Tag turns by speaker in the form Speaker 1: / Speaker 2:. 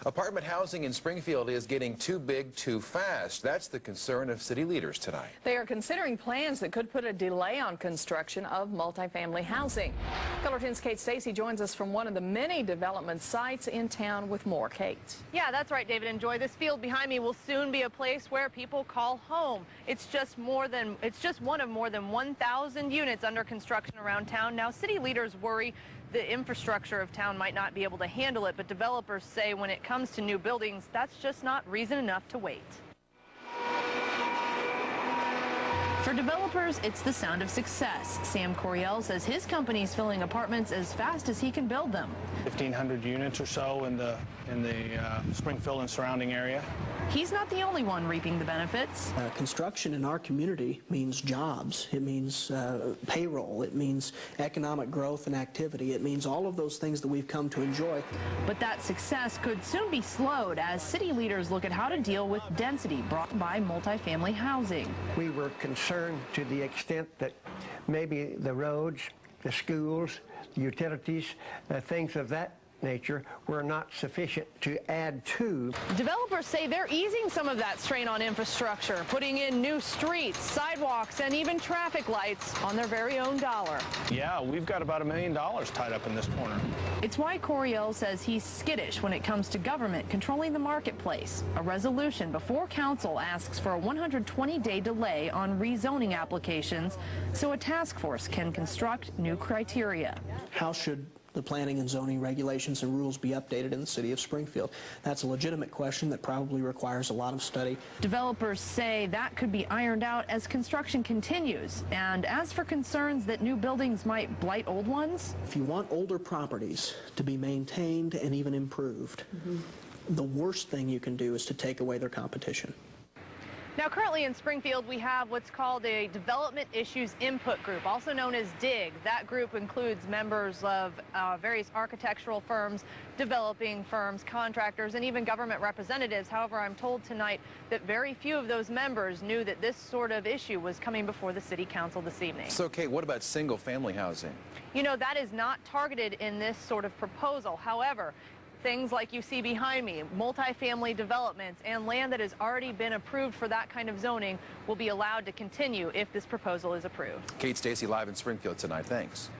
Speaker 1: Apartment housing in Springfield is getting too big too fast. That's the concern of city leaders tonight.
Speaker 2: They are considering plans that could put a delay on construction of multifamily housing. KOLR 10's Kate Stacy joins us from one of the many development sites in town with more. Kate.
Speaker 3: Yeah, that's right, David and Joy. This field behind me will soon be a place where people call home. It's just one of more than 1,000 units under construction around town. Now, city leaders worry the infrastructure of town might not be able to handle it, but developers say when it comes to new buildings, that's just not reason enough to wait. For developers, it's the sound of success. Sam Coriel says his company's filling apartments as fast as he can build them.
Speaker 4: 1,500 units or so in the Springfield and surrounding area.
Speaker 3: He's not the only one reaping the benefits.
Speaker 5: Construction in our community means jobs. It means payroll. It means economic growth and activity. It means all of those things that we've come to enjoy.
Speaker 3: But that success could soon be slowed as city leaders look at how to deal with density brought by multifamily housing.
Speaker 6: We were concerned to the extent that maybe the roads, the schools, the utilities, things of that nature were not sufficient to add to.
Speaker 3: Developers say they're easing some of that strain on infrastructure, putting in new streets, sidewalks, and even traffic lights on their very own dollar.
Speaker 4: Yeah, we've got about $1 million tied up in this corner.
Speaker 3: It's why Coriel says he's skittish when it comes to government controlling the marketplace. A resolution before council asks for a 120-day delay on rezoning applications so a task force can construct new criteria.
Speaker 5: How should the planning and zoning regulations and rules be updated in the city of Springfield? That's a legitimate question that probably requires a lot of study.
Speaker 3: Developers say that could be ironed out as construction continues. And as for concerns that new buildings might blight old ones,
Speaker 5: if you want older properties to be maintained and even improved, the worst thing you can do is to take away their competition.
Speaker 3: Now, currently in Springfield, we have what's called a Development Issues Input Group, also known as DIG. That group includes members of various architectural firms, developing firms, contractors, and even government representatives. However, I'm told tonight that very few of those members knew that this sort of issue was coming before the City Council this evening.
Speaker 1: So, Kate, what about single-family housing?
Speaker 3: You know, that is not targeted in this sort of proposal. However, things like you see behind me, multifamily developments and land that has already been approved for that kind of zoning will be allowed to continue if this proposal is approved.
Speaker 1: Kate Stacy live in Springfield tonight. Thanks.